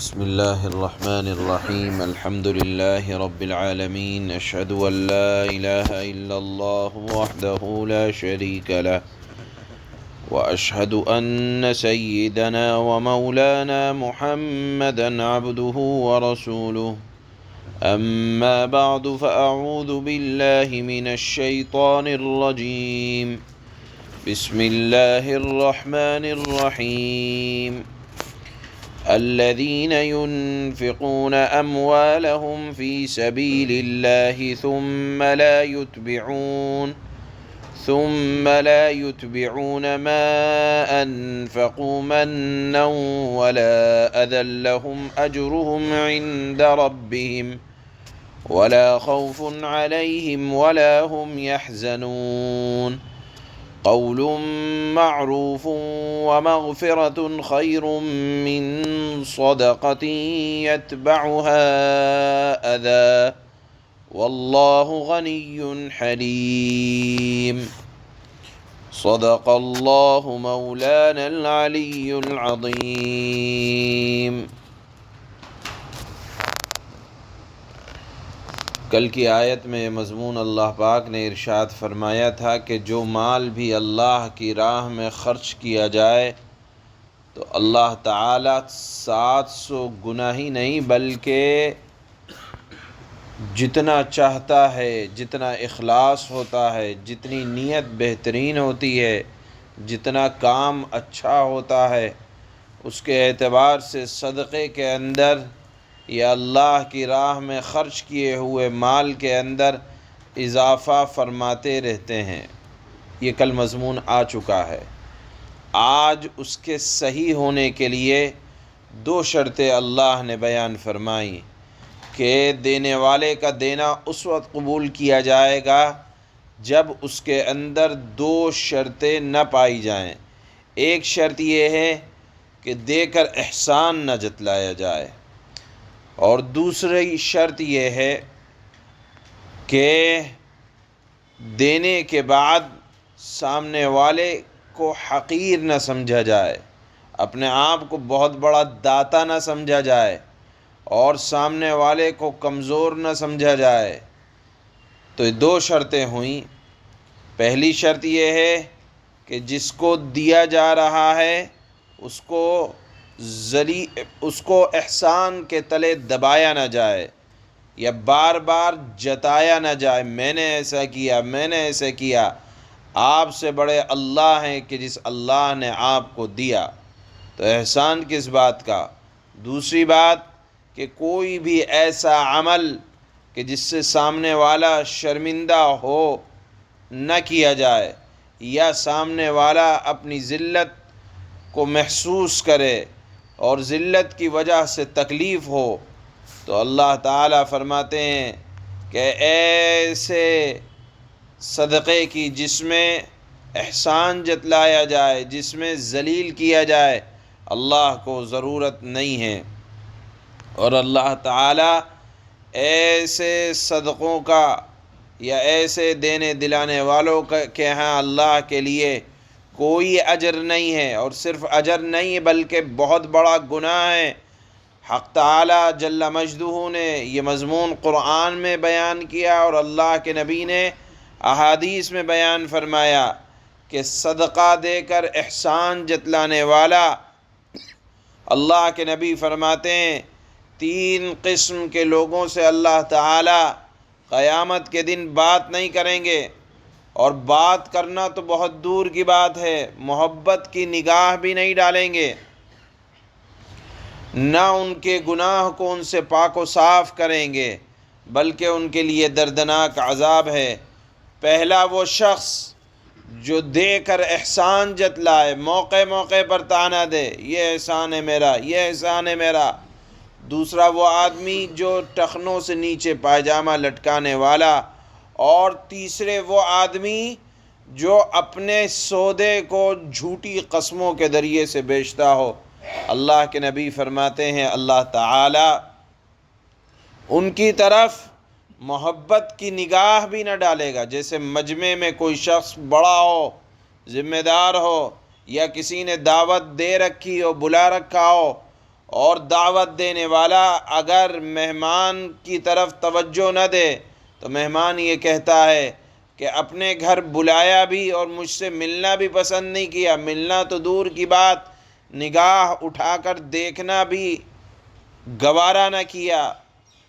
بسم اللہ الرحمن الرحیم الحمد للہ رب العالمین اشہد ان لا الہ الا اللہ وحدہ لا شریک لہ واشہد ان سیدنا ومولانا محمدا عبدہ ورسولہ اما بعد فاعوذ باللہ من الشیطان الرجیم بسم اللہ الرحمن الرحیم الذين ينفقون أموالهم في سبيل الله ثم لا يتبعون ما أنفقوا منا ولا أذى لهم أجرهم عند ربهم ولا خوف عليهم ولا هم يحزنون قول معروف ومغفرة خير من صدقة يتبعها أذى والله غني حليم صدق الله مولانا العلي العظيم۔ کل کی آیت میں مضمون اللہ پاک نے ارشاد فرمایا تھا کہ جو مال بھی اللہ کی راہ میں خرچ کیا جائے تو اللہ تعالیٰ 700 گنا ہی نہیں بلکہ جتنا چاہتا ہے، جتنا اخلاص ہوتا ہے، جتنی نیت بہترین ہوتی ہے، جتنا کام اچھا ہوتا ہے، اس کے اعتبار سے صدقے کے اندر یا اللہ کی راہ میں خرچ کیے ہوئے مال کے اندر اضافہ فرماتے رہتے ہیں۔ یہ کل مضمون آ چکا ہے۔ آج اس کے صحیح ہونے کے لیے 2 شرطیں اللہ نے بیان فرمائیں کہ دینے والے کا دینا اس وقت قبول کیا جائے گا جب اس کے اندر 2 شرطیں نہ پائی جائیں۔ ایک شرط یہ ہے کہ دے کر احسان نہ جتلایا جائے، اور دوسری شرط یہ ہے کہ دینے کے بعد سامنے والے کو حقیر نہ سمجھا جائے، اپنے آپ کو بہت بڑا داتا نہ سمجھا جائے، اور سامنے والے کو کمزور نہ سمجھا جائے۔ تو یہ 2 شرطیں ہوئیں۔ پہلی شرط یہ ہے کہ جس کو دیا جا رہا ہے اس کو احسان کے تلے دبایا نہ جائے یا بار بار جتایا نہ جائے، میں نے ایسا کیا، میں نے ایسا کیا۔ آپ سے بڑے اللہ ہیں کہ جس اللہ نے آپ کو دیا، تو احسان کس بات کا؟ دوسری بات کہ کوئی بھی ایسا عمل کہ جس سے سامنے والا شرمندہ ہو نہ کیا جائے، یا سامنے والا اپنی ذلت کو محسوس کرے اور ذلت کی وجہ سے تکلیف ہو، تو اللہ تعالیٰ فرماتے ہیں کہ ایسے صدقے کی جس میں احسان جتلایا جائے، جس میں ذلیل کیا جائے، اللہ کو ضرورت نہیں ہے۔ اور اللہ تعالیٰ ایسے صدقوں کا یا ایسے دینے دلانے والوں کے ہاں اللہ کے لیے کوئی اجر نہیں ہے، اور صرف اجر نہیں بلکہ بہت بڑا گناہ ہے۔ حق تعالیٰ جل مجدہ نے یہ مضمون قرآن میں بیان کیا، اور اللہ کے نبی نے احادیث میں بیان فرمایا کہ صدقہ دے کر احسان جتلانے والا، اللہ کے نبی فرماتے ہیں 3 قسم کے لوگوں سے اللہ تعالیٰ قیامت کے دن بات نہیں کریں گے، اور بات کرنا تو بہت دور کی بات ہے، محبت کی نگاہ بھی نہیں ڈالیں گے، نہ ان کے گناہ کو ان سے پاک و صاف کریں گے، بلکہ ان کے لیے دردناک عذاب ہے۔ پہلا وہ شخص جو دے کر احسان جتلائے، موقع موقع پر طعنہ دے، یہ احسان ہے میرا، یہ احسان ہے میرا۔ دوسرا وہ آدمی جو ٹخنوں سے نیچے پائجامہ لٹکانے والا، اور تیسرے وہ آدمی جو اپنے سودے کو جھوٹی قسموں کے ذریعے سے بیچتا ہو۔ اللہ کے نبی فرماتے ہیں اللہ تعالیٰ ان کی طرف محبت کی نگاہ بھی نہ ڈالے گا۔ جیسے مجمع میں کوئی شخص بڑا ہو، ذمہ دار ہو، یا کسی نے دعوت دے رکھی ہو، بلا رکھا ہو، اور دعوت دینے والا اگر مہمان کی طرف توجہ نہ دے تو مہمان یہ کہتا ہے کہ اپنے گھر بلایا بھی اور مجھ سے ملنا بھی پسند نہیں کیا، ملنا تو دور کی بات، نگاہ اٹھا کر دیکھنا بھی گوارا نہ کیا،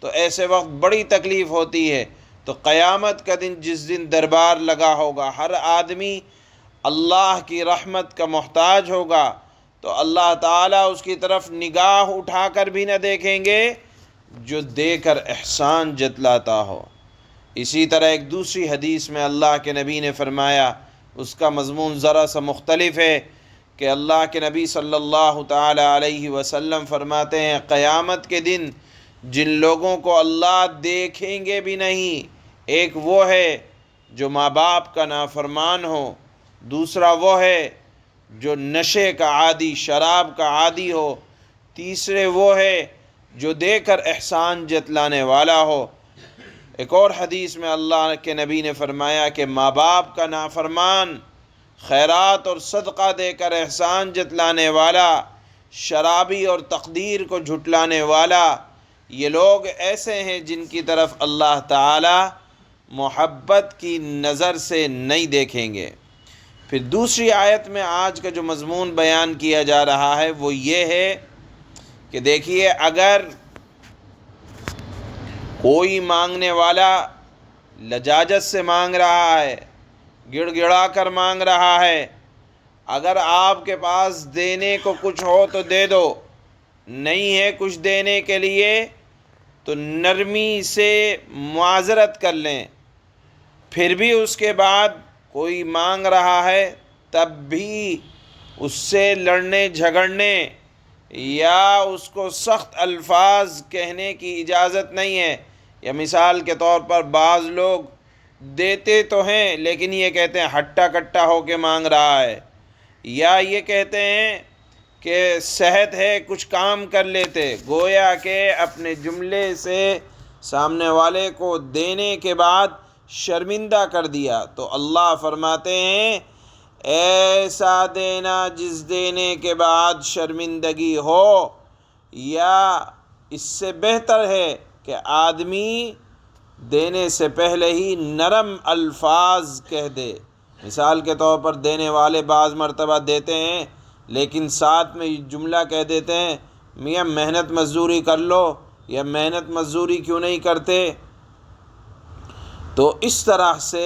تو ایسے وقت بڑی تکلیف ہوتی ہے۔ تو قیامت کا دن جس دن دربار لگا ہوگا، ہر آدمی اللہ کی رحمت کا محتاج ہوگا، تو اللہ تعالیٰ اس کی طرف نگاہ اٹھا کر بھی نہ دیکھیں گے جو دے کر احسان جتلاتا ہو۔ اسی طرح ایک دوسری حدیث میں اللہ کے نبی نے فرمایا، اس کا مضمون ذرا سا مختلف ہے، کہ اللہ کے نبی صلی اللہ تعالی علیہ وسلم فرماتے ہیں قیامت کے دن جن لوگوں کو اللہ دیکھیں گے بھی نہیں، ایک وہ ہے جو ماں باپ کا نافرمان ہو، دوسرا وہ ہے جو نشے کا عادی، شراب کا عادی ہو، تیسرے وہ ہے جو دے کر احسان جتلانے والا ہو۔ ایک اور حدیث میں اللہ کے نبی نے فرمایا کہ ماں باپ کا نافرمان، خیرات اور صدقہ دے کر احسان جتلانے والا، شرابی اور تقدیر کو جھٹلانے والا، یہ لوگ ایسے ہیں جن کی طرف اللہ تعالی محبت کی نظر سے نہیں دیکھیں گے۔ پھر دوسری آیت میں آج کا جو مضمون بیان کیا جا رہا ہے وہ یہ ہے کہ دیکھیے، اگر کوئی مانگنے والا لجاجت سے مانگ رہا ہے، گڑ گڑا کر مانگ رہا ہے، اگر آپ کے پاس دینے کو کچھ ہو تو دے دو، نہیں ہے کچھ دینے کے لیے تو نرمی سے معذرت کر لیں۔ پھر بھی اس کے بعد کوئی مانگ رہا ہے تب بھی اس سے لڑنے جھگڑنے یا اس کو سخت الفاظ کہنے کی اجازت نہیں ہے۔ یا مثال کے طور پر بعض لوگ دیتے تو ہیں لیکن یہ کہتے ہیں ہٹا کٹا ہو کے مانگ رہا ہے، یا یہ کہتے ہیں کہ صحت ہے کچھ کام کر لیتے، گویا کہ اپنے جملے سے سامنے والے کو دینے کے بعد شرمندہ کر دیا۔ تو اللہ فرماتے ہیں ایسا دینا جس دینے کے بعد شرمندگی ہو، یا اس سے بہتر ہے کہ آدمی دینے سے پہلے ہی نرم الفاظ کہہ دے۔ مثال کے طور پر دینے والے بعض مرتبہ دیتے ہیں لیکن ساتھ میں یہ جملہ کہہ دیتے ہیں میاں محنت مزدوری کر لو، یا محنت مزدوری کیوں نہیں کرتے۔ تو اس طرح سے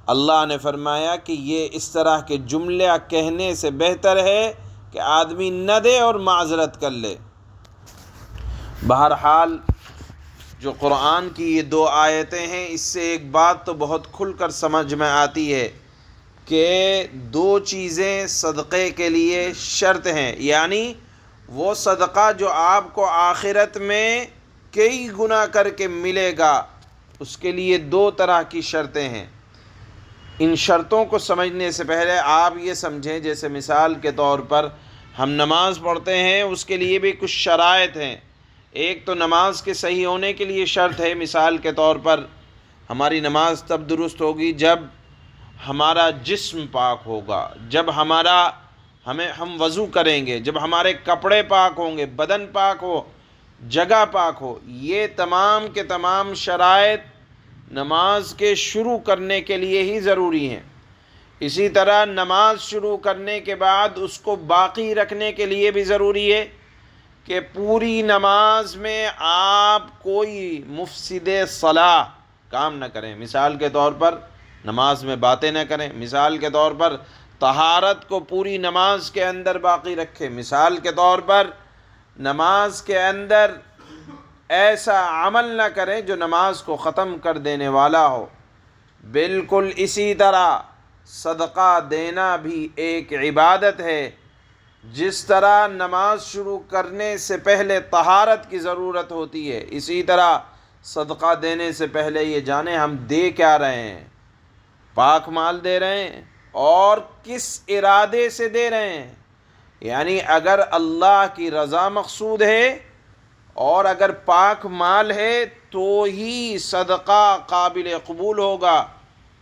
اللہ نے فرمایا کہ یہ اس طرح کے جملہ کہنے سے بہتر ہے کہ آدمی نہ دے اور معذرت کر لے۔ بہرحال جو قرآن کی یہ دو آیتیں ہیں، اس سے ایک بات تو بہت کھل کر سمجھ میں آتی ہے کہ دو چیزیں صدقے کے لیے شرط ہیں، یعنی وہ صدقہ جو آپ کو آخرت میں کئی گنا کر کے ملے گا، اس کے لیے دو طرح کی شرطیں ہیں۔ ان شرطوں کو سمجھنے سے پہلے آپ یہ سمجھیں، جیسے مثال کے طور پر ہم نماز پڑھتے ہیں، اس کے لیے بھی کچھ شرائط ہیں۔ ایک تو نماز کے صحیح ہونے کے لیے شرط ہے، مثال کے طور پر ہماری نماز تب درست ہوگی جب ہمارا جسم پاک ہوگا، جب ہم وضو کریں گے، جب ہمارے کپڑے پاک ہوں گے، بدن پاک ہو، جگہ پاک ہو۔ یہ تمام کے تمام شرائط نماز کے شروع کرنے کے لیے ہی ضروری ہیں۔ اسی طرح نماز شروع کرنے کے بعد اس کو باقی رکھنے کے لیے بھی ضروری ہے کہ پوری نماز میں آپ کوئی مفسد صلاح کام نہ کریں۔ مثال کے طور پر نماز میں باتیں نہ کریں، مثال کے طور پر طہارت کو پوری نماز کے اندر باقی رکھیں، مثال کے طور پر نماز کے اندر ایسا عمل نہ کریں جو نماز کو ختم کر دینے والا ہو۔ بالکل اسی طرح صدقہ دینا بھی ایک عبادت ہے۔ جس طرح نماز شروع کرنے سے پہلے طہارت کی ضرورت ہوتی ہے، اسی طرح صدقہ دینے سے پہلے یہ جانیں ہم دے کیا رہے ہیں، پاک مال دے رہے ہیں اور کس ارادے سے دے رہے ہیں۔ یعنی اگر اللہ کی رضا مقصود ہے اور اگر پاک مال ہے تو ہی صدقہ قابل قبول ہوگا،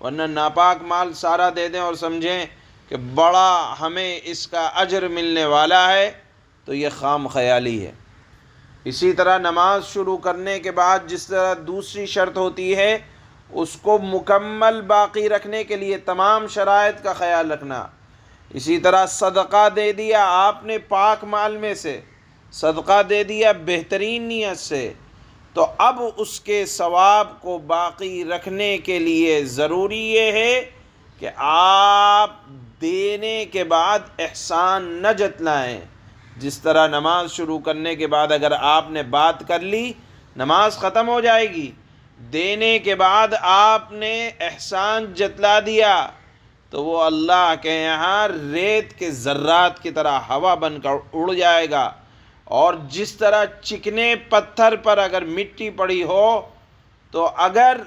ورنہ ناپاک مال سارا دے دیں اور سمجھیں کہ بڑا ہمیں اس کا اجر ملنے والا ہے، تو یہ خام خیالی ہے۔ اسی طرح نماز شروع کرنے کے بعد جس طرح دوسری شرط ہوتی ہے اس کو مکمل باقی رکھنے کے لیے تمام شرائط کا خیال رکھنا، اسی طرح صدقہ دے دیا آپ نے پاک مال میں سے، صدقہ دے دیا بہترین نیت سے، تو اب اس کے ثواب کو باقی رکھنے کے لیے ضروری یہ ہے کہ آپ دینے کے بعد احسان نہ جتلائیں۔ جس طرح نماز شروع کرنے کے بعد اگر آپ نے بات کر لی نماز ختم ہو جائے گی، دینے کے بعد آپ نے احسان جتلا دیا تو وہ اللہ کے یہاں ریت کے ذرات کی طرح ہوا بن کر اڑ جائے گا، اور جس طرح چکنے پتھر پر اگر مٹی پڑی ہو تو اگر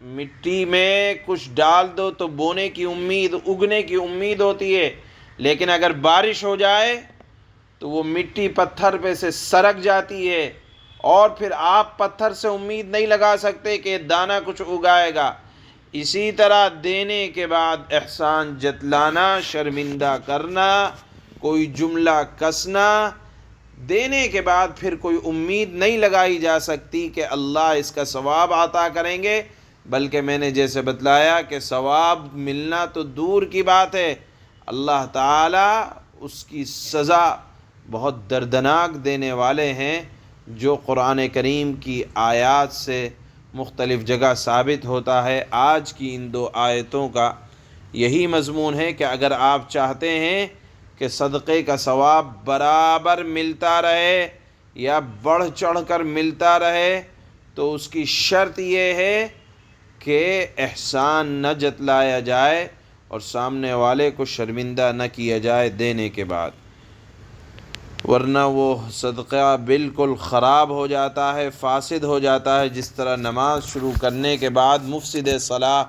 مٹی میں کچھ ڈال دو تو بونے کی امید، اگنے کی امید ہوتی ہے، لیکن اگر بارش ہو جائے تو وہ مٹی پتھر پہ سے سرک جاتی ہے، اور پھر آپ پتھر سے امید نہیں لگا سکتے کہ دانہ کچھ اگائے گا۔ اسی طرح دینے کے بعد احسان جتلانا، شرمندہ کرنا، کوئی جملہ کسنا، دینے کے بعد پھر کوئی امید نہیں لگائی جا سکتی کہ اللہ اس کا ثواب عطا کریں گے، بلکہ میں نے جیسے بتلایا کہ ثواب ملنا تو دور کی بات ہے، اللہ تعالیٰ اس کی سزا بہت دردناک دینے والے ہیں، جو قرآن کریم کی آیات سے مختلف جگہ ثابت ہوتا ہے۔ آج کی ان 2 آیتوں کا یہی مضمون ہے کہ اگر آپ چاہتے ہیں کہ صدقے کا ثواب برابر ملتا رہے یا بڑھ چڑھ کر ملتا رہے تو اس کی شرط یہ ہے کہ احسان نہ جتلایا جائے اور سامنے والے کو شرمندہ نہ کیا جائے دینے کے بعد، ورنہ وہ صدقہ بالکل خراب ہو جاتا ہے، فاسد ہو جاتا ہے، جس طرح نماز شروع کرنے کے بعد مفسد صلاح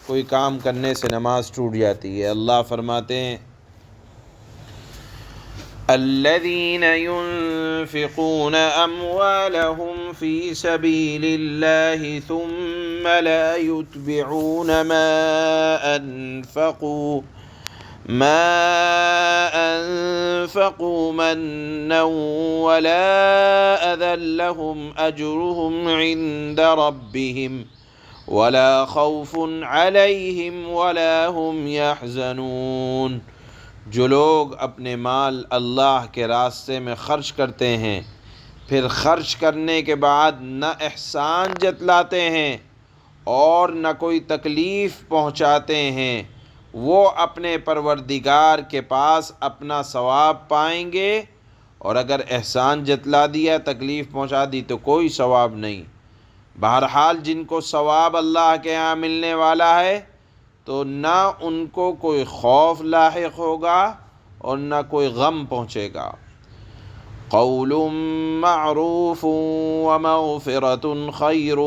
کوئی کام کرنے سے نماز ٹوٹ جاتی ہے۔ اللہ فرماتے ہیں الذين ينفقون أموالهم في سبيل الله ثم لا يتبعون ما أنفقوا منا ولا أذى لهم أجرهم عند ربهم ولا خوف عليهم ولا هم يحزنون۔ جو لوگ اپنے مال اللہ کے راستے میں خرچ کرتے ہیں پھر خرچ کرنے کے بعد نہ احسان جتلاتے ہیں اور نہ کوئی تکلیف پہنچاتے ہیں، وہ اپنے پروردگار کے پاس اپنا ثواب پائیں گے، اور اگر احسان جتلا دیا، تکلیف پہنچا دی تو کوئی ثواب نہیں۔ بہرحال جن کو ثواب اللہ کے یہاں ملنے والا ہے تو نہ ان کو کوئی خوف لاحق ہوگا اور نہ کوئی غم پہنچے گا۔ قول معروف ومغفرۃ خیر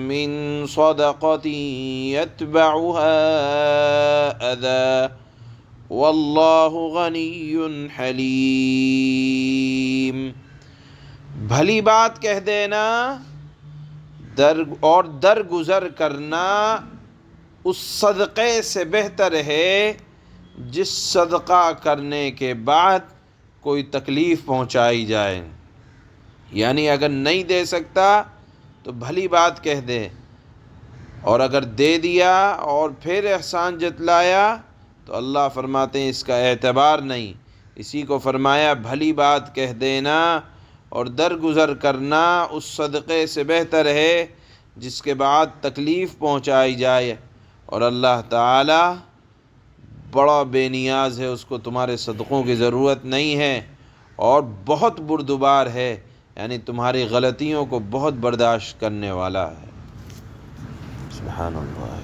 من صدقۃ یتبعها اذی واللہ غنی حلیم۔ بھلی بات کہہ دینا اور درگزر کرنا اس صدقے سے بہتر ہے جس صدقہ کرنے کے بعد کوئی تکلیف پہنچائی جائے۔ یعنی اگر نہیں دے سکتا تو بھلی بات کہہ دے، اور اگر دے دیا اور پھر احسان جتلایا تو اللہ فرماتے ہیں اس کا اعتبار نہیں۔ اسی کو فرمایا بھلی بات کہہ دینا اور درگزر کرنا اس صدقے سے بہتر ہے جس کے بعد تکلیف پہنچائی جائے، اور اللہ تعالی بڑا بے نیاز ہے، اس کو تمہارے صدقوں کی ضرورت نہیں ہے، اور بہت بردبار ہے، یعنی تمہاری غلطیوں کو بہت برداشت کرنے والا ہے۔ سبحان اللہ۔